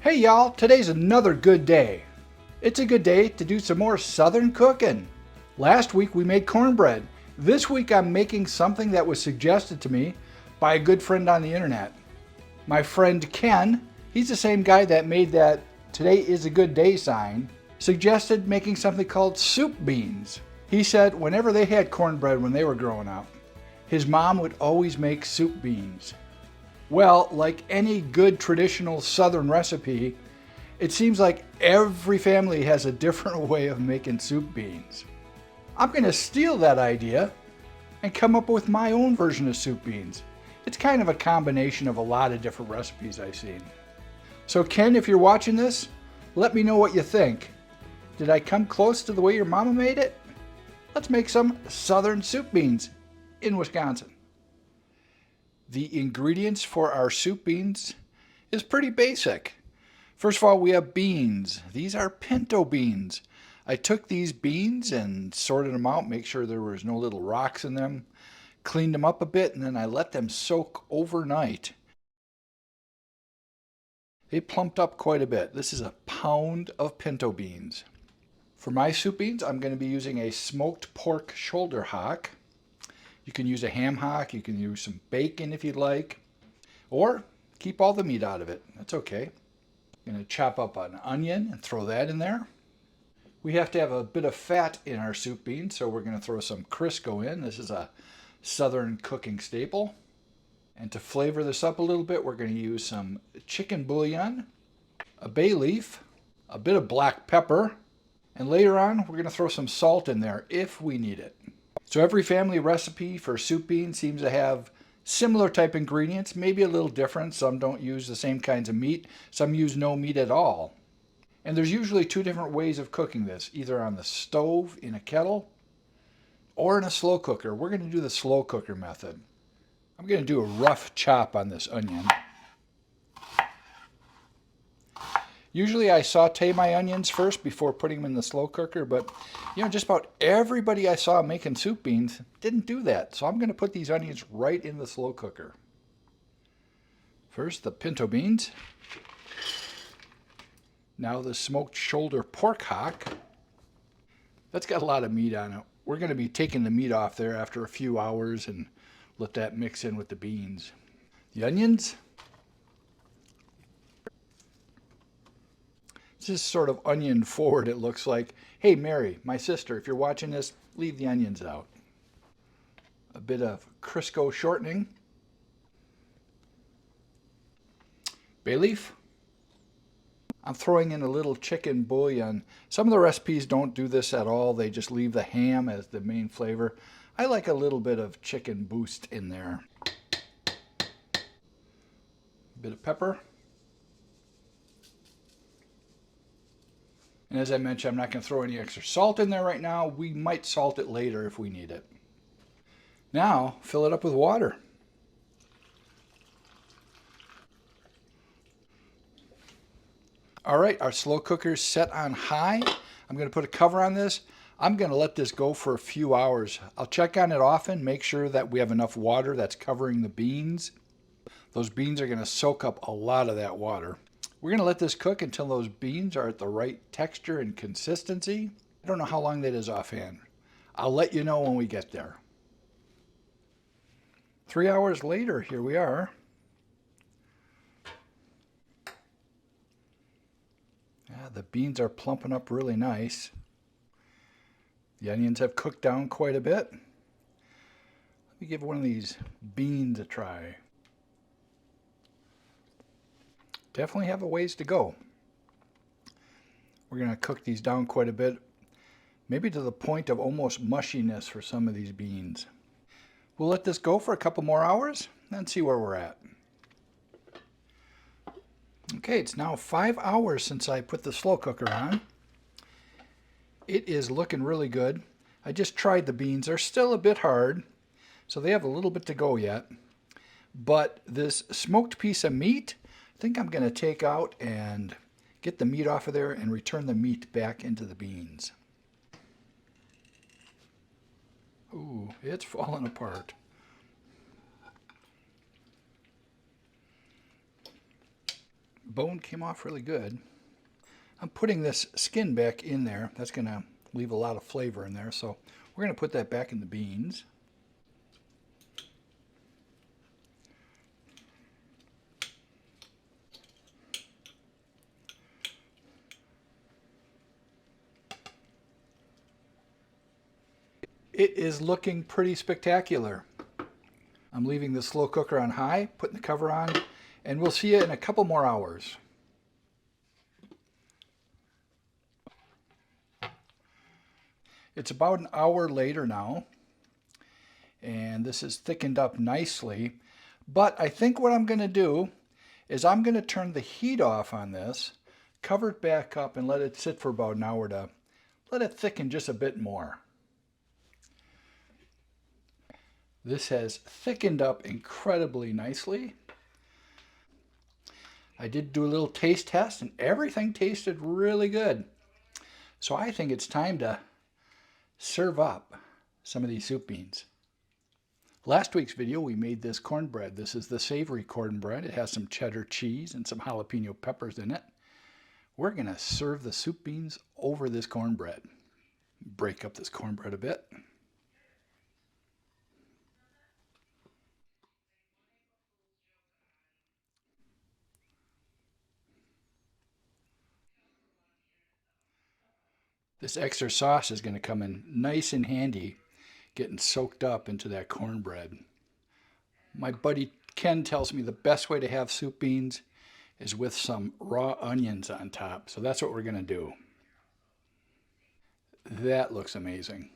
Hey y'all, today's another good day. It's a good day to do some more Southern cooking. Last week we made cornbread. This week I'm making something that was suggested to me by a good friend on the internet. My friend Ken, he's the same guy that made that "today is a good day" sign, suggested making something called soup beans. He said whenever they had cornbread when they were growing up, his mom would always make soup beans. Well, like any good traditional Southern recipe, it seems like every family has a different way of making soup beans. I'm going to steal that idea and come up with my own version of soup beans. It's kind of a combination of a lot of different recipes I've seen. So Ken, if you're watching this, let me know what you think. Did I come close to the way your mama made it? Let's make some Southern soup beans in Wisconsin. The ingredients for our soup beans is pretty basic. First of all, we have beans. These are pinto beans. I took these beans and sorted them out, make sure there was no little rocks in them, cleaned them up a bit, and then I let them soak overnight. They plumped up quite a bit. This is a pound of pinto beans. For my soup beans, I'm going to be using a smoked pork shoulder hock. You can use a ham hock, you can use some bacon if you'd like, or keep all the meat out of it. That's okay. I'm going to chop up an onion and throw that in there. We have to have a bit of fat in our soup beans, so we're going to throw some Crisco in. This is a Southern cooking staple. And to flavor this up a little bit, we're going to use some chicken bouillon, a bay leaf, a bit of black pepper, and later on we're going to throw some salt in there if we need it. So every family recipe for soup beans seems to have similar type ingredients, maybe a little different. Some don't use the same kinds of meat. Some use no meat at all. And there's usually two different ways of cooking this, either on the stove in a kettle or in a slow cooker. We're going to do the slow cooker method. I'm going to do a rough chop on this onion. Usually I saute my onions first before putting them in the slow cooker, but just about everybody I saw making soup beans didn't do that. So I'm going to put these onions right in the slow cooker. First the pinto beans. Now the smoked shoulder pork hock. That's got a lot of meat on it. We're going to be taking the meat off there after a few hours and let that mix in with the beans. The onions. This is sort of onion forward, it looks like. Hey Mary, my sister, if you're watching this, leave the onions out. A bit of Crisco shortening. Bayleaf. I'm throwing in a little chicken bouillon. Some of the recipes don't do this at all. They just leave the ham as the main flavor. I like a little bit of chicken boost in there. A bit of pepper. And as I mentioned, I'm not going to throw any extra salt in there right now. We might salt it later if we need it. Now, fill it up with water. All right, our slow cooker is set on high. I'm going to put a cover on this. I'm going to let this go for a few hours. I'll check on it often, make sure that we have enough water that's covering the beans. Those beans are going to soak up a lot of that water. We're going to let this cook until those beans are at the right texture and consistency. I don't know how long that is offhand. I'll let you know when we get there. 3 hours later, here we are. Yeah, the beans are plumping up really nice. The onions have cooked down quite a bit. Let me give one of these beans a try. Definitely have a ways to go. We're going to cook these down quite a bit, maybe to the point of almost mushiness for some of these beans. We'll let this go for a couple more hours and see where we're at. Okay, it's now 5 hours since I put the slow cooker on. It is looking really good. I just tried the beans. They're still a bit hard, so they have a little bit to go yet. But this smoked piece of meat, I think I'm going to take out and get the meat off of there and return the meat back into the beans. Ooh, it's falling apart. bone came off really good. I'm putting this skin back in there. That's going to leave a lot of flavor in there. So we're going to put that back in the beans. It is looking pretty spectacular. I'm leaving the slow cooker on high, putting the cover on, and we'll see you in a couple more hours. It's about an hour later now, and this is thickened up nicely. But I think what I'm going to do is I'm going to turn the heat off on this, cover it back up, and let it sit for about an hour to let it thicken just a bit more. This has thickened up incredibly nicely. I did do a little taste test and everything tasted really good. So I think it's time to serve up some of these soup beans. Last week's video we made this cornbread. This is the savory cornbread. It has some cheddar cheese and some jalapeno peppers in it. We're going to serve the soup beans over this cornbread. Break up this cornbread a bit. This extra sauce is going to come in nice and handy, getting soaked up into that cornbread. My buddy Ken tells me the best way to have soup beans is with some raw onions on top. So that's what we're going to do. That looks amazing.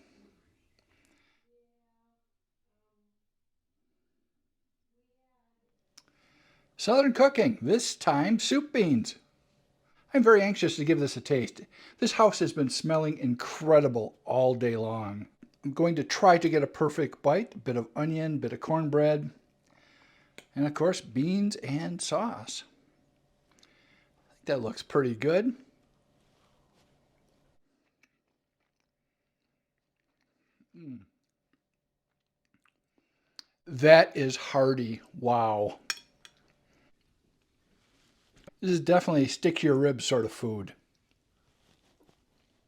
Southern cooking, this time soup beans. I'm very anxious to give this a taste. This house has been smelling incredible all day long. I'm going to try to get a perfect bite, a bit of onion, a bit of cornbread, and of course beans and sauce. I think that looks pretty good. That is hearty. Wow. This is definitely stick to your ribs sort of food.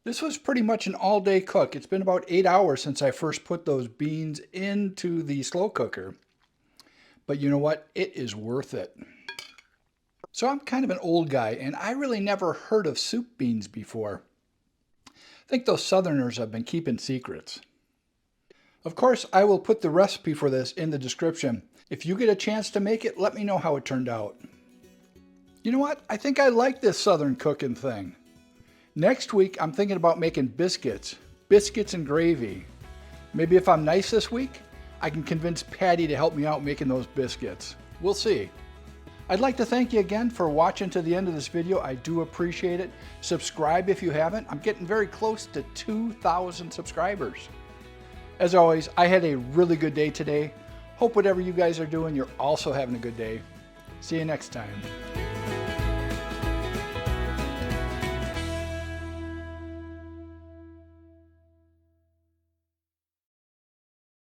This was pretty much an all-day cook. It's been about 8 hours since I first put those beans into the slow cooker. But you know what? It is worth it. So I'm kind of an old guy, and I really never heard of soup beans before. I think those Southerners have been keeping secrets. Of course, I will put the recipe for this in the description. If you get a chance to make it, let me know how it turned out. You know what? I think I like this Southern cooking thing. Next week, I'm thinking about making biscuits and gravy. Maybe if I'm nice this week, I can convince Patty to help me out making those biscuits. We'll see. I'd like to thank you again for watching to the end of this video. I do appreciate it. Subscribe if you haven't. I'm getting very close to 2,000 subscribers. As always, I had a really good day today. Hope whatever you guys are doing, you're also having a good day. See you next time.